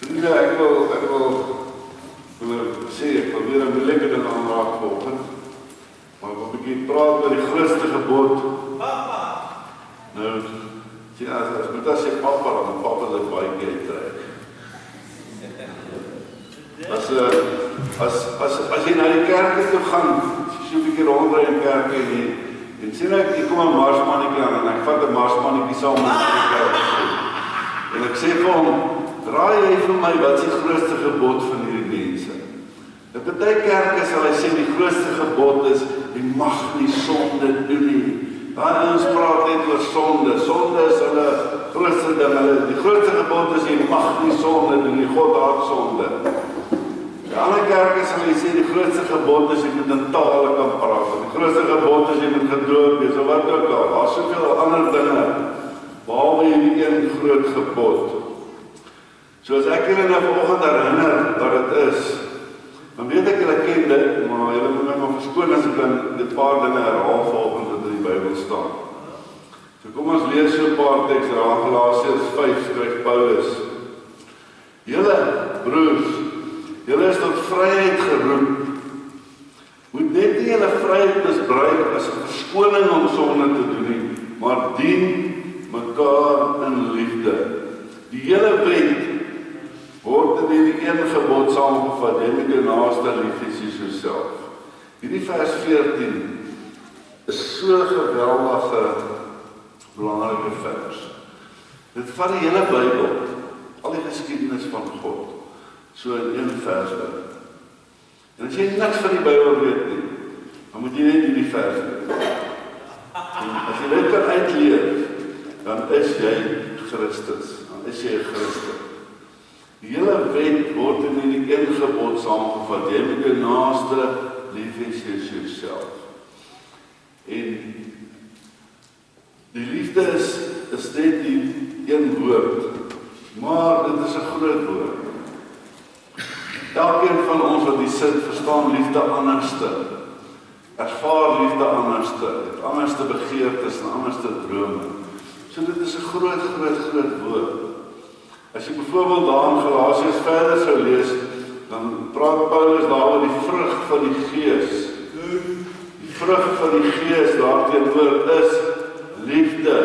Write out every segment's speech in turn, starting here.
Vriende, ek wil sê, ek wil weer 'n moeilike ding aanraak vanoggend. Maar ek wil 'n bietjie praat oor die grootste gebod. Papa! Nou, sien, as moet as sê papa, dan papa dit baie keer trek. As jy na die kerk toe gaan, so 'n bietjie rondry in kerk en sien ek kom 'n marsmannetjie aan en ek vat 'n marsmannetjie saam met die kerk toe. En ek sê vir hom, draai jy vir my, wat is die grootste gebod van hierdie mense? In party kerke sal hy sê die grootste gebod is, jy mag nie sonde doen nie. Daai ouens praat net oor sonde. Sonde is hulle grootste ding. Die grootste gebod is, jy mag nie sonde doen nie. God haat sonde. Die ander kerke sal hy sê, die grootste gebod is, jy moet in tale kan praat. Die grootste gebod is, jy moet gedroog wees, of wat ook al. Daar is soveel ander dinge, behalwe hierdie een groot gebod. So as ek julle nou vanoggend herinner wat dit is, dan weet ek julle ken dit, maar julle moet my maar verskoon as ek dan dit paar dinge herhaal volgens wat in die Bybel staan. So kom ons lees so 'n paar tekste, Galasiërs 5 skryf Paulus. Julle broers, julle is tot vryheid geroep. Moet net nie julle vryheid misbruik as 'n verskoning om sonde te doen nie, maar dien mekaar in liefde. Die hele wet word in hierdie een gebod saamgevat, jy moet jou naaste lief hê soos jouself. Hierdie vers 14 is so 'n geweldige belangrike vers. Dit vat die hele Bybel, al die geskiedenis van God, so in een vers in. En as jy niks van die Bybel weet nie, dan moet jy net hierdie vers weet. En as jy dit kan uitleef, dan is jy Christus, dan is jy 'n Christen. Die hele wet word in hierdie een gebod saamgevat, jy moet jou naaste lief hê soos jouself. En die liefde is net die een woord, maar dit is 'n groot woord. Elkeen van ons wat die sin verstaan liefde anderste, ervaar liefde anderste, het anderste begeertes en anderste drome. So dit is 'n groot woord. As jy byvoorbeeld daar in Galasiërs verder sou lees, dan praat Paulus daar oor die vrug van die Gees. Die vrug van die Gees daarteenoor is liefde.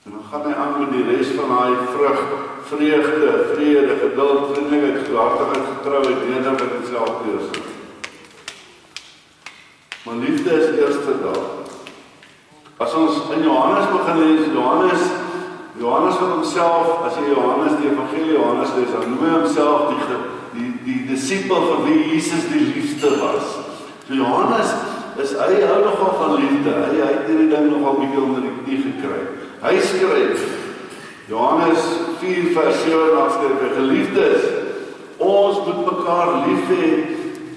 En dan gaan hy aan met die res van daai vrug, vreugde, vrede, geduld, vriendelikheid, geregtigheid, getrouheid, nederigheid en selfbeheersing. Maar liefde is eerste daar. As ons in Johannes begin lees, Johannes van homself, as jy Johannes, die Evangelie Johannes lees, dan noem hy homself die disipel van wie Jesus die liefste was. So Johannes, hy hou nogal van liefde, hy het hierdie ding nogal bietjie onder die knie gekry. Hy skryf, Johannes 4 vers 7 skryf, geliefdes, ons moet mekaar lief hê,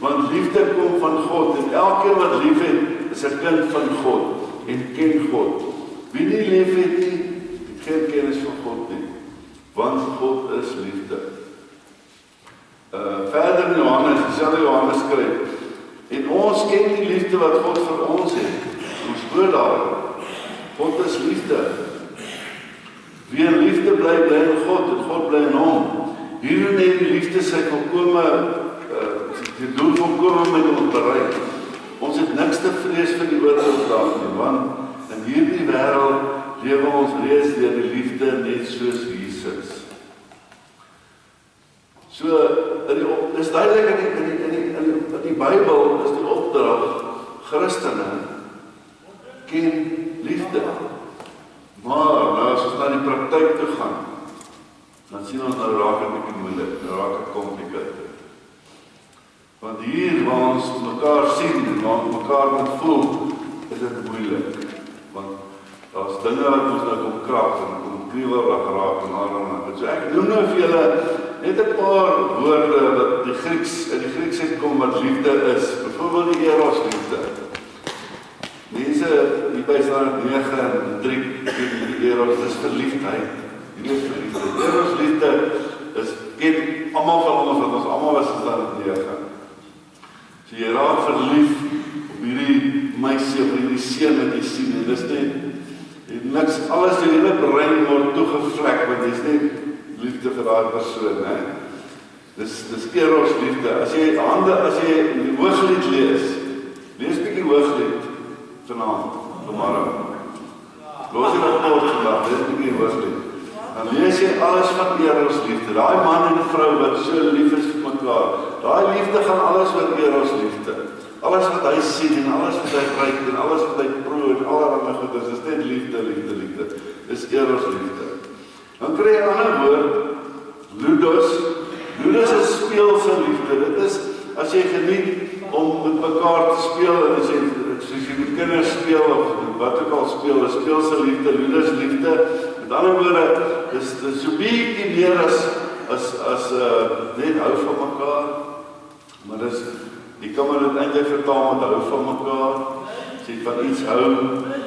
want liefde kom van God, en elkeen wat lief het, is 'n kind van God, en ken God. Wie nie lief het nie, geen kennis van God nie, want God is liefde. Verder in Johannes, dieselfde Johannes skryf, en ons ken die liefde wat God vir ons het. Ons hoor daar, God is liefde. Wie in liefde bly in God, en God bly in hom. Hierin het die liefde sy die doel volkome met ons bereik. Ons het niks te vrees vir die oorlog nie, want in hierdie wêreld lewe ons reeds deur die liefde net soos Jesus. So, dis duidelik in die Bybel is die opdrag, Christene ken liefde. Maar, nou as ons na die praktyk toe gaan, dan sien ons nou raak 'n bietjie moeilik, nou raak dit complicated. Want hier waar ons mekaar sien en waar ons mekaar moet voel, is dit moeilik. Want daar's dinge wat ons nou kom krap en kom kriewelig raak en aan. So ek noem nou vir julle net 'n paar woorde wat in die Grieks kom wat liefde is. Byvoorbeeld die eros liefde. Mense hier by staan 9 en 3 die eros is verliefdheid. Die is verliefdheid. Eros liefde is ken almal van ons wat ons almal was staan 9. So jy raak verlief op hierdie meisie of hierdie seun wat jy sien en dis net niks, alles in hele brein word toegevlek, want jy's net liefde vir daai persoon, hè. Dis eros liefde. As jy die Hooglied lees bietjie Hooglied vanaand, vanmôre. Los jy dat kort vandag, lees bietjie Hooglied. Dan lees jy alles van eros liefde. Daai man en vrou wat so lief is vir mekaar. Daai liefde gaan alles oor eros liefde. Alles wat hy sien en alles wat hy ryk en alles wat hy proe en allerlei goed is net liefde. Dis eros liefde. Dan kry jy 'n ander woord, ludos. Ludos is speelse liefde. Dit is as jy geniet om met mekaar te speel en as jy soos jy met kinders speel of wat ook al speel, is speelse liefde, ludos liefde. Met ander woorde, dis so bietjie meer as net hou van mekaar. Maar jy kan maar dit eintlik vertaal met hou van mekaar. As jy van iets hou,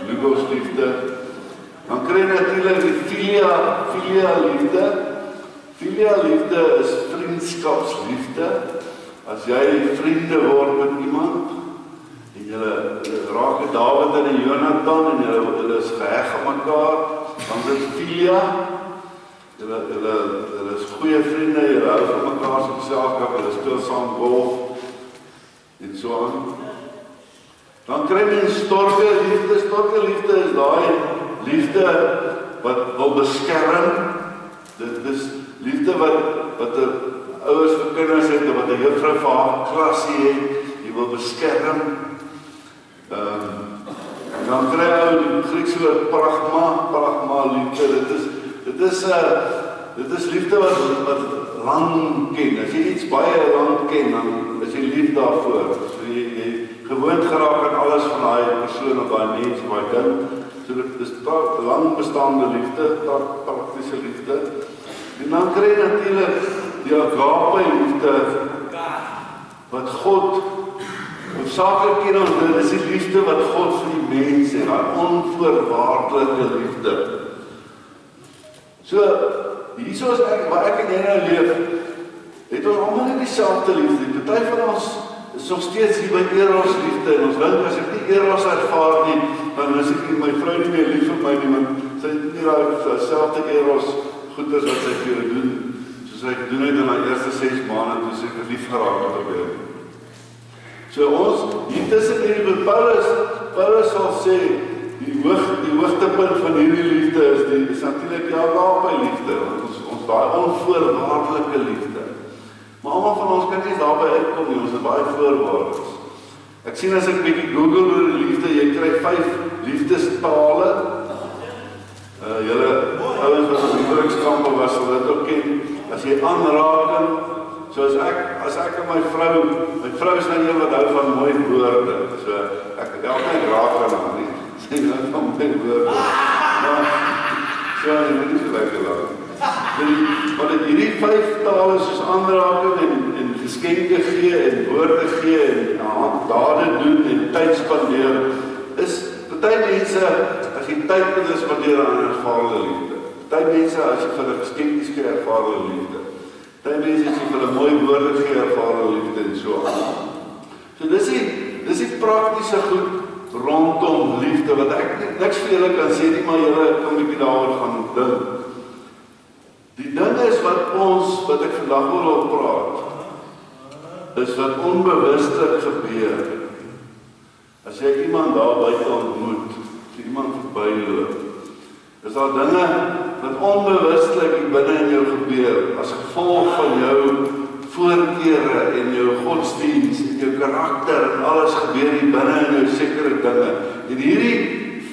logos liefde. Dan kry jy natuurlik die filia liefde. Filia liefde is vriendskapsliefde. As jy vriende word met iemand en julle raak Dawid en Jonathan en julle is geheg aan mekaar, dan is dit filia. Julle is goeie vriende, julle hou van mekaar se geselskap, julle speel saam golf en so aan. Dan kry jy storge liefde. Storge liefde is daai liefde wat wil beskerm. Dit is liefde wat ouers vir kinders het, wat 'n juffrou vir haar klasie het, jy wil beskerm. Dan kry jy die Griekse woord pragma liefde. Dit is liefde wat lang ken. As jy iets baie lang ken, dan is jy lief daarvoor. So jy gewoond geraak aan alles van daai persoon of daai mens of daai ding. So dit is lang bestaande liefde, praktiese liefde. En dan kry jy natuurlik die agape liefde wat God hoofsaaklik ken ons, dit is die liefde wat God vir die mens het, daai onvoorwaardelike liefde. So, hierso is waar ek en jy nou leef, het ons almal nie dieselfde liefde. Party van ons is nog steeds hier by eros liefde, en ons dink as ek nie eros ervaar nie, dan is ek my vrou nie meer lief vir my nie, want sy het nie daai selfde eros goeders wat sy vir jou doen, soos ek doen het in die eerste 6 maande, toe sy verlief geraak het op jou. So ons, hier tussen hierdie met Paulus sal sê, die hoogtepunt van hierdie liefde is natuurlik die agape liefde, ons daai onvoorwaardelike liefde. Maar almal van ons kan nie daarby uitkom nie, ons het baie voorwaardes. Ek sien as ek bietjie Google oor die liefde, jy kry 5 liefdestale. Julle ouens wat op die huwelikskampe was, sal dit ook ken. As jy aanraking, so as ek en my vrou is nou een wat hou van mooi woorde. So ek help my raak aan haar nie. Sy hou van mooi woorde. So jy moet nie so lekker laat. Want hierdie 5 tale soos aanraking en geskenke gee en woorde gee en dade doen en tyd spandeer, is party mense, as jy tyd met hulle spandeer aan ervaar hulle liefde. Party mense, as jy vir hulle geskenkies gee, ervaar hulle liefde. Party mense, as jy vir hulle mooi woorde gee, ervaar hulle liefde en so aan. So dis die praktiese goed rondom liefde, wat ek niks vir julle kan sê nie, maar julle kan 'n bietjie daaroor gaan dink. Die ding is wat ek vandag oor praat, is wat onbewuslik gebeur. As jy iemand daar buite ontmoet, as jy iemand verbyloop, is daar dinge wat onbewuslik binne in jou gebeur, as gevolg van jou voorkeure en jou godsdiens en jou karakter en alles gebeur hier binne in jou sekere dinge. En hierdie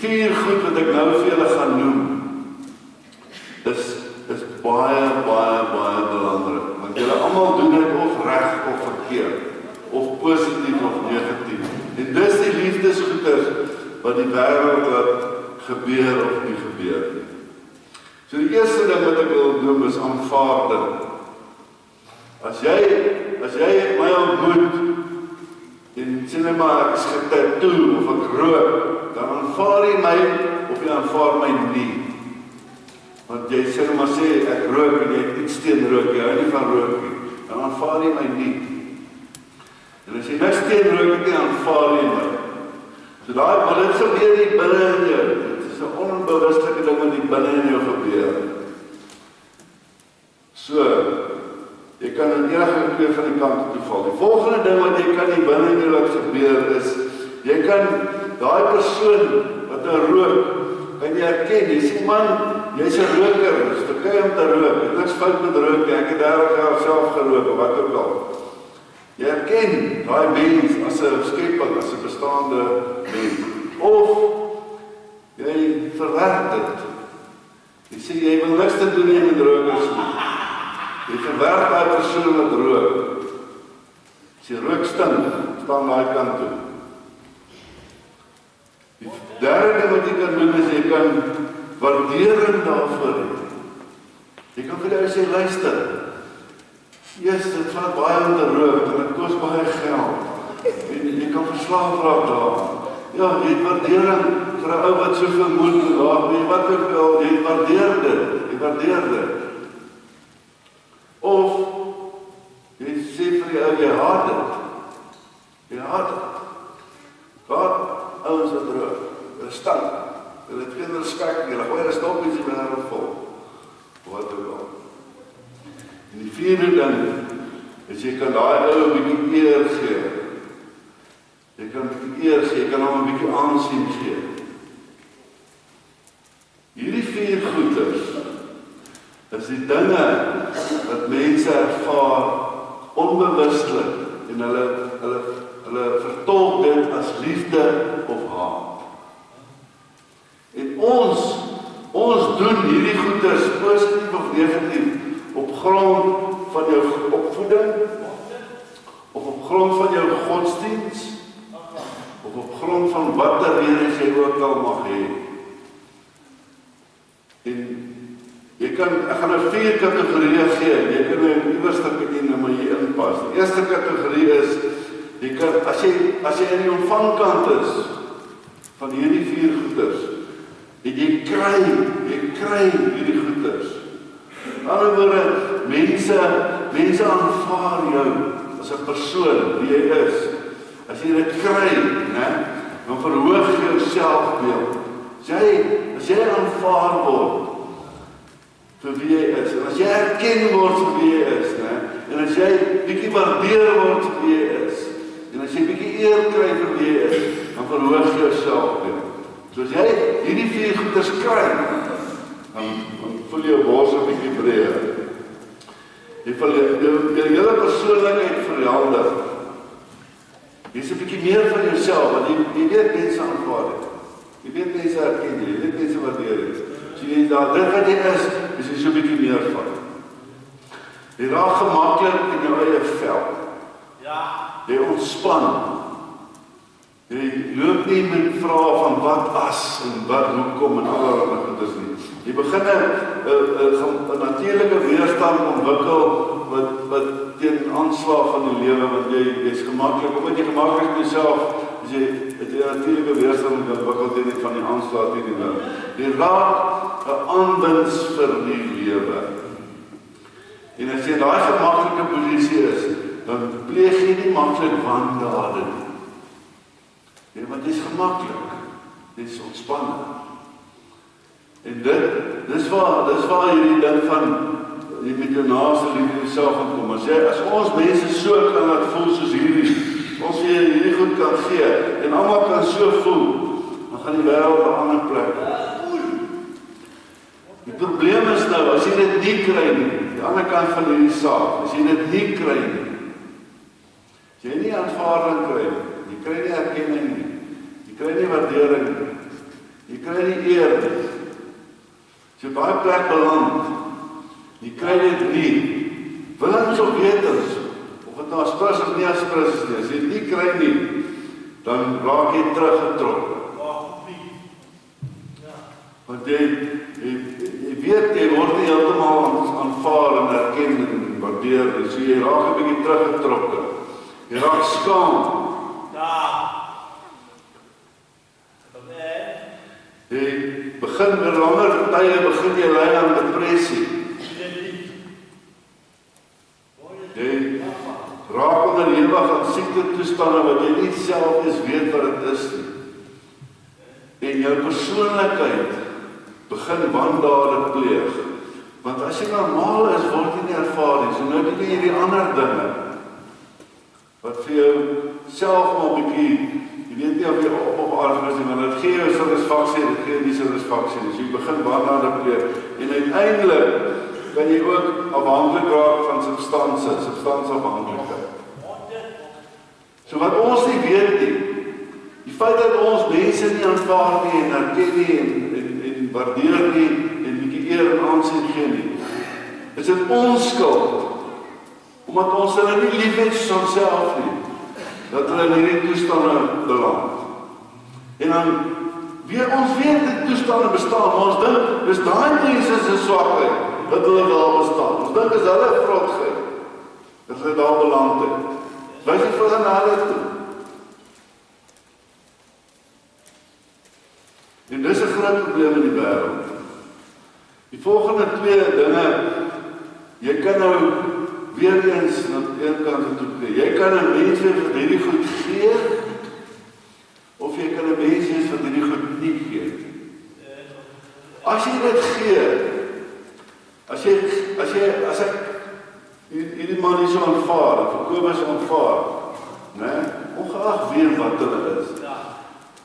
4 goed wat ek nou vir julle gaan noem, is baie belangrik. Want julle almal doen dit of reg of verkeerd, of positief of negatief. En dis die liefdesgoeders wat die wêreld laat gebeur of nie gebeur nie. So die eerste ding wat ek wil noem is aanvaarding. As jy my ontmoet en sê net maar ek is getatoe of ek rook, dan aanvaar jy my of jy aanvaar my nie. Want jy sê maar sê ek rook en jy het iets teen rook, jy hou nie van rook nie, dan aanvaar jy my nie. En as jy niks teen rook nie, aanvaar jy my. So maar dit gebeur nie binne in jou. Dit is 'n onbewuslike ding wat binne in jou gebeur. So, jy kan in enige twee van die kante toe val. Die volgende ding wat jy kan nie binne in jou laat gebeur is, jy kan daai persoon wat rook, kan jy herken, jy sê man, jy's 'n roker, dis verkeerd om te rook, dit is fout met rook, ek het 30 jaar self gerook, of wat ook al. Jy herken daai mens as 'n skepping, as 'n bestaande mens, of jy verwerk dit. Jy sê jy wil niks te doen nie met rokers nie. Jy verwerk daai persoon wat rook. As jy rook stink, staan daai kant toe. Die derde ding wat jy kan doen is, jy kan waardering daarvoor hê. Jy kan vir jou sê, luister, dit vat baie om te rook, en dit kos baie geld. Jy kan verslaaf raak daar. Ja, jy het waardering vir 'n ou wat soveel moeite laat, weet wat ook al, jy waardeer dit. Of, jy sê vir die ou, jy haat dit. Wat ouens wat rook, hulle stank, hulle het geen respek nie, hulle gooi hulle stokkies in hulle vol. Wat ook al. En die vierde ding, is jy kan daai ou 'n bietjie eer gee. Jy kan 'n bietjie eer gee, jy kan hom 'n bietjie aansien gee. Hierdie 4 goeders is die dinge wat mense ervaar onbewustelik en hulle vertolk dit as liefde of haat. En ons doen hierdie goeders positief of negatief op grond van jou opvoeding, of op grond van jou godsdiens, of op grond van watter redes jy ook al mag hê. En ek gaan nou 4 kategorieë gee, jy kan nou iewers 'n bietjie maar hier inpas. Die eerste kategorie is, jy kan, as jy in die ontvangkant is, van hierdie 4 goeders, en jy kry hierdie goeders. In ander woorde, mense aanvaar jou as 'n persoon, wie jy is. As jy dit kry, dan verhoog jy jou selfbeeld. As jy aanvaar word vir wie jy is, en as jy erken word vir wie jy is, en as jy bietjie waardeer word vir wie jy is, en as jy bietjie eer kry vir wie jy is, dan verhoog jy jou selfbeeld. So as jy hierdie 4 goeders kry, dan voel jy jou bors 'n bietjie breër. Jy voel jou hele persoonlikheid verhelder. Jy is 'n bietjie meer van jouself, want jy weet mense aanvaar dit. Jy weet mense herken jy weet mense waardeer dit. So jy daar, dit wat jy is jy so 'n bietjie meer van. Jy raak gemaklik in jou eie vel. Jy ontspan. Jy loop nie met vrae van wat as en wat hoekom en allerlei goeders nie. Jy begin 'n natuurlike weerstand ontwikkel wat teen aanslag van die lewe, want jy is gemaklik, omdat jy gemaklik met jouself, as jy het 'n natuurlike weerstand ontwikkel teen van die aanslag teen die lewe. Jy raak 'n aanwins vir die lewe. En as jy in daai gemaklike posisie is, dan pleeg jy nie maklik wandade nie. Ja, want dit is gemaklik. Dit is ontspanning. En dis waar hierdie ding van jy met jou naaste liefde jouself gaan kom. As ons mense so kan laat voel soos hierdie, ons hierdie goed kan gee, en almal kan so voel, dan gaan die wêreld 'n ander plek. Die probleem is nou, as jy dit nie kry nie, die ander kant van hierdie saak, as jy dit nie kry nie, as jy nie aanvaarding kry nie, jy kry nie erkenning nie, jy kry nie waardering nie, jy kry nie eer nie, as jy baie plek beland, jy kry dit nie, willens of wetens, of het nou aspres of nie aspres is nie, as jy dit nie kry nie, dan raak jy teruggetrokken. Want jy weet, jy word nie heeltemal aanvaar en erken en waardeer, so jy raak 'n bietjie teruggetrokken. Jy raak skaam. Jy begin met langer tye begin jy ly aan depressie. Jy raak onderhewig aan siektetoestande wat jy nie self eens weet wat dit is nie. En jou persoonlikheid begin wandade pleeg. Want as jy normaal is, word jy nie ervaar nie. So nou doen jy hierdie ander dinge, wat vir jou self maar 'n bietjie, jy weet nie of jy op of aardig is nie, maar dit gee jou satisfaksie, dit gee nie satisfaksie nie. So jy begin waarna pleeg, en uiteindelik kan jy ook afhanklik raak van substansieafhanklikheid. So wat ons nie weet nie, die feit dat ons mense nie aanvaar nie en erken nie en waardeer nie en bietjie eer en aansien gee nie, is dit ons skuld, omdat ons hulle nie lief het soos onsself nie, dat hulle in hierdie toestande beland. En dan ons weet die toestande bestaan, maar ons dink, dis daai mense se swakheid, dat hulle daar bestaan. Ons dink is hulle vrotgeit, dat hulle daar beland het. Wys nie vir hulle na dit toe. En dis 'n groot probleem in die wêreld. Die volgende twee dinge, jy kan nou weer eens na een kant toe kry. Jy kan 'n mens wees wat hierdie goed gee, of jy kan 'n mens wees wat hierdie goed nie gee. As jy dit gee, as ek hierdie man hier so aanvaar, of Kobus aanvaar, né, ongeag wie wat hulle is,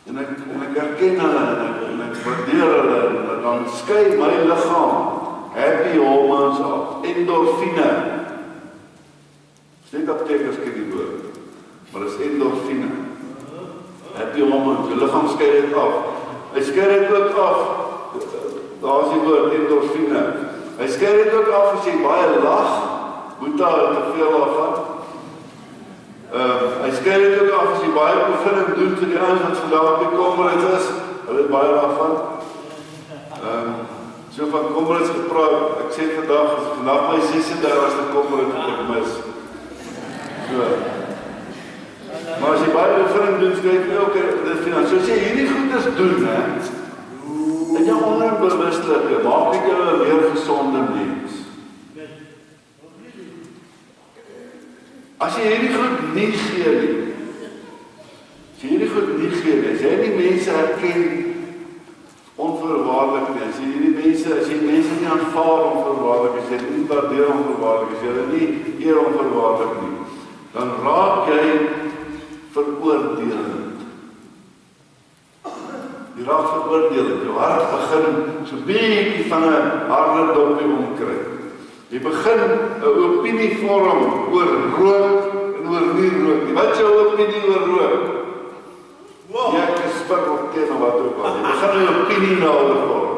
en ek erken hulle, en ek waardeer hulle, en dan skei my liggaam happy hormones af, endorfine. Steek aptekers ken die woord, maar dit is endorfine. Happy hormones, jou liggaam skei dit af. Hy skei dit ook af, daar is die woord endorfine. Hy skei dit ook af as jy baie lag, Boeta het te veel daarvan. Hy skei dit ook af as jy baie oefening doen vir die ouens wat vandag bekommerheid is, hulle het baie daarvan. So van kommerheid gepraat, ek sê vandag my 36ste kommerheid wat ek mis. So. Maar as jy baie oefening doen, skryf jy ook dit finans. So as jy hierdie goeders doen, in jou onderbewustelike, maak dit jou 'n meer gesonde mens. As jy hierdie goed nie gee nie, as jy nie mense herken onvoorwaardelik nie, as jy mense nie aanvaar onvoorwaardelik, as jy nie waardeer onvoorwaardelik, as jy hulle nie eer onvoorwaardelik nie, dan raak jy veroordelend. Jy raak veroordelend, jou hart begin so bietjie van 'n harde dopie omkry. Jy begin 'n opinie vorm oor rook en oor nie rook nie. Wat is jou opinie oor rook? Jy is spik of teen wat ook al. Jy begin 'n opinie daaroor vorm.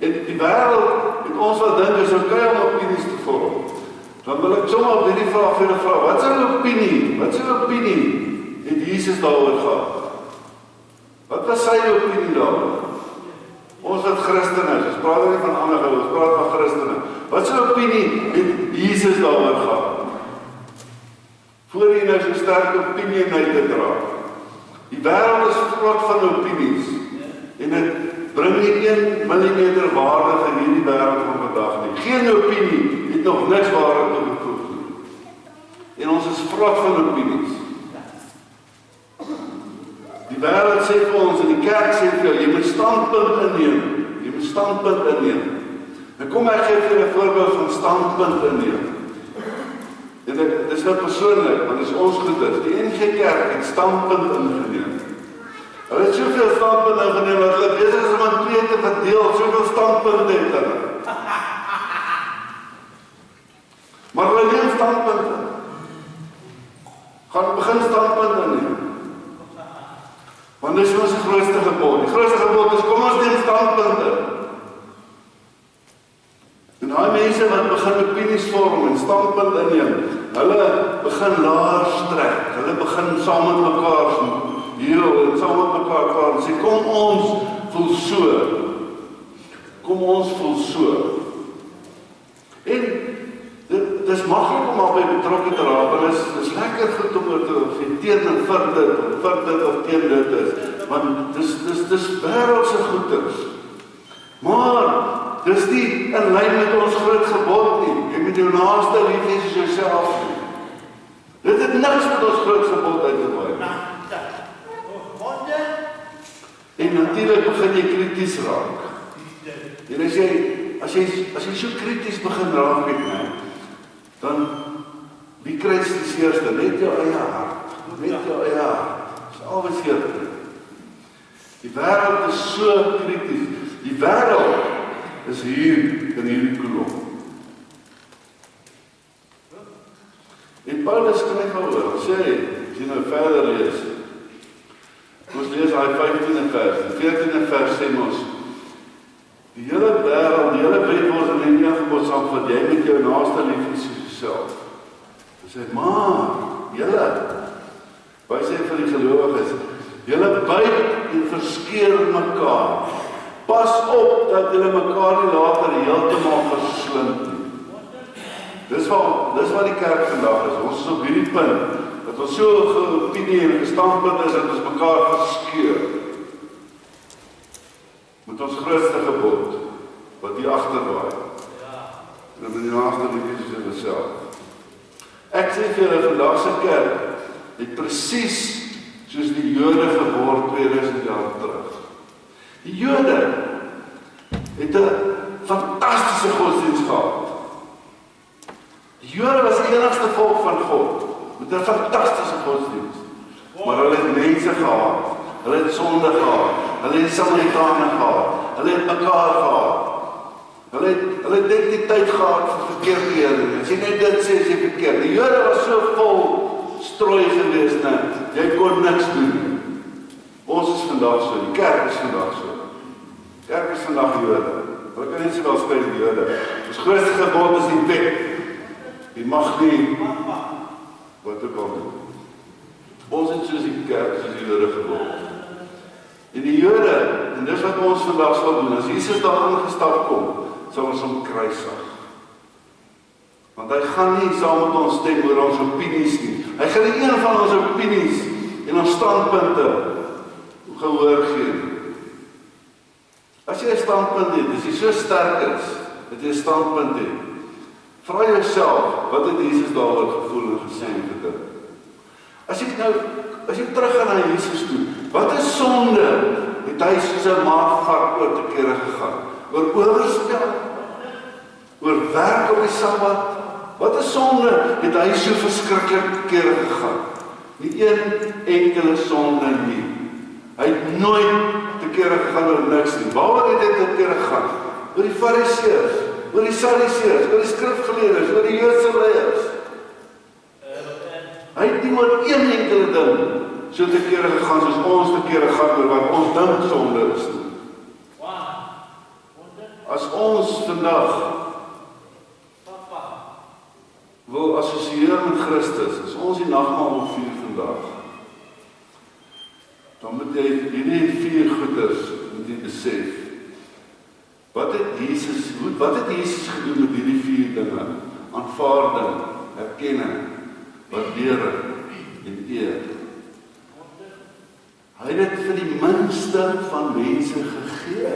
En die wêreld, en ons wat dink is okay om opinies te vorm. Dan wil ek sommer op hierdie vraag vir julle vra, wat is jou opinie? Wat is jou opinie? Het Jesus daaroor gehad? Wat was sy opinie daaroor? Ons wat Christen is, ons praat nie van ander gelowe, ons praat van Christene. Wat is jou opinie het Jesus daaroor gehad? Voor jy nou so sterk opinie uit te dra. Die wêreld is vrot van opinies. En dit bring nie 1 millimeter waarde in hierdie wêreld van vandag nie. Geen opinie het nog niks waarde toegevoeg nie. En ons is vrot van opinies. Die wêreld sê vir ons, en die kerk sê vir jou, jy moet standpunt inneem. Jy moet standpunt inneem. Nou kom ek gee vir 'n voorbeeld van standpunt inneem. En dit is nou persoonlik, want dit is ons goeders. Die NG Kerk het standpunt ingeneem. Hulle het soveel standpunt ingeneem, dat hulle besig is om aan 2 te verdeel, soveel standpunte het hulle. Maar hulle neem standpunte. Gaan begin standpunt inneem. Want dit is ons grootste gebod. Die grootste gebod is, kom ons neem standpunte. En daai mense wat begin opinies vorm en standpunt inneem, hulle begin laer strek. Hulle begin saam met mekaar heel en saam met mekaar praat en sê, kom ons voel so. Kom ons voel so. En dit is maklik om albei betrokke te raak, want dit is lekker goed om te teen en vir dit of teen dit is. Want dis wêreldse goeders. Maar dis nie in lyn met ons groot gebod nie. Jy moet jou naaste lief hê soos jouself nie. Dit het niks met ons groot gebod uit te maak. En natuurlik begin jy krities raak. En as jy so krities begin raak met, dan wie kry die seerste? Net jou eie hart. Net jou eie hart. Dis al wat seer kry. Die wêreld is so krities. Die wêreld is hier in hierdie kolom. En Paulus skryf oor, sê, as jy nou verder lees, ons lees hy 15de vers, die 14de vers sê ons, die hele wêreld, die hele wet word in die gebod saamgevat, jy met jou naaste lief soos jouself. Hy sê, maar, julle, wat sê vir die gelowiges, julle byt en verskeur mekaar. Pas op dat julle mekaar nie later heeltemal verslind nie. Dis wat die kerk vandag is. Ons is op hierdie punt, dat ons so geopinie en gestandpunt is, dat ons mekaar verskeur. Met ons grootste gebod, wat die agterwaai. En met die naaste lief soos jouself. Ek sê vir julle, vandag se kerk, het presies soos die Jode geword 2000 jaar terug. Die Jode het 'n fantastiese godsdienst gehad. Die Jode was die enigste volk van God, met 'n fantastiese godsdienst. Maar hulle het mense gehad, hulle het sonde gehad, hulle het Samaritane gehad, hulle het mekaar gehad. Hulle het net die tyd gehad vir verkeerde. As jy net dit sê, is jy verkeerd. Die Jode was so vol strooi gewees, jy kon niks doen. Ons is vandag so, die kerk is vandag so. Die kerk is vandag Jode. Hulle kan net so wel speel die Jode. Ons grootste gebod is die wet. Die mag nie, wat ook al doen. Ons het soos die kerk, soos die Jode geword. En die Jode, en dis wat ons vandag sal doen, as Jesus daar aangestap kom, sal ons hom kruisig. Want hy gaan nie saam met ons stem oor ons opinies nie. Hy gaan nie een van ons opinies en ons standpunte gehoor gee. As jy 'n standpunt het, as jy so sterk is, dat jy 'n standpunt het, vra jouself, wat het Jesus daaroor gevoel en gesê en gedink? As jy teruggaan na Jesus toe, wat is sonde? Het hy soos 'n maagvark oor te kere gegaan? Oor oorspel? Oor werk op die Sabbat? Wat is sonde? Het hy so verskriklik kere gegaan? Nie een enkele sonde nie. Hy het nooit te kere gegaan oor niks nie. Waaroor het hy te kere gegaan? Oor die Fariseërs, oor die Sadduseërs, oor die skrifgeleerdes, oor die Joodse leiers. Hy het nie oor een enkele ding so te kere gegaan soos ons te kere gaan oor wat ons dink sonde is. As ons vandag wil assosieer met Christus, as ons die nagmaal wil vier vandag, dan moet jy hierdie 4 goeders moet jy besef. Wat het Jesus gedoen met hierdie 4 dinge? Aanvaarding, erkenning, waardering en eer. Hy het dit vir die minste van mense gegee.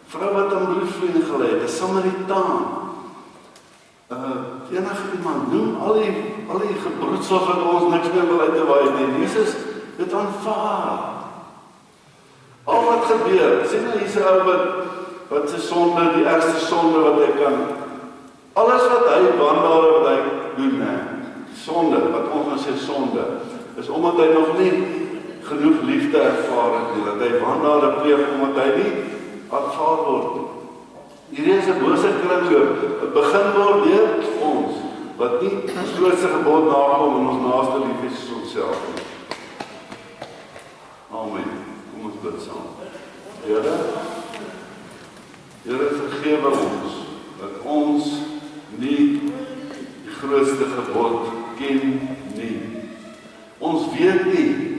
Vrou wat aan bloedvloeiing gelei het, 'n Samaritaan. Enige iemand, noem al die gebroedsels wat ons niks meer wil uitwaai nie. Jesus het aanvaar. Al wat gebeur, sien nou hier's 'n ou wat sy sonde, die ergste sonde wat hy kan. Alles wat hy wandel wat hy doen, sonde, wat ons nou sê sonde, is omdat hy nog nie genoeg liefde ervaar het nie, dat hy wandel pleeg omdat hy nie aanvaar word. Hierdie is 'n bose kringloop. Het begin word deur ons, wat nie ons grootste gebod nakom en ons naaste lief is soos onsself nie. Amen. Kom ons bid saam. Here, vergewe ons, dat ons nie die grootste gebod ken nie. Ons weet nie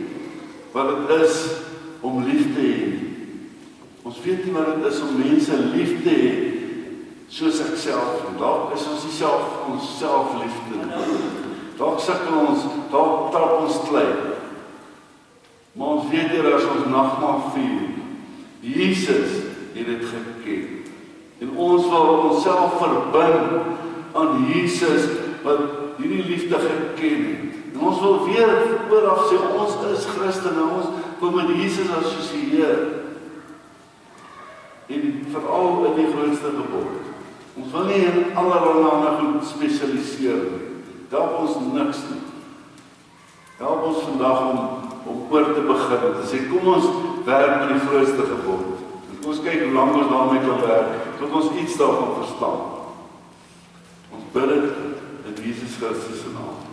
wat het is om lief te hê. Ons weet nie wat het is om mense lief te hê, soos ek self. Dalk is ons nie self onsself lief te hê. Dalk sukkel ons, dalk trap ons klei. Maar ons weet hier as ons nagmaal vier, Jesus het dit geken. En ons wil onsself verbind aan Jesus wat hierdie liefde geken het. En ons wil weer vooraf sê, ons is Christene, ons wil met Jesus assosieer. en veral in die grootste gebod. Ons wil nie in allerlei goed spesialiseer nie. Dit help ons niks nie. Dit help ons vandag om oor te begin, te sê, kom ons werk met die grootste gebod. En kom ons kyk hoe lang ons daarmee kan werk, tot ons iets daarvan verstaan. Ons bid dit in Jesus Christus se naam.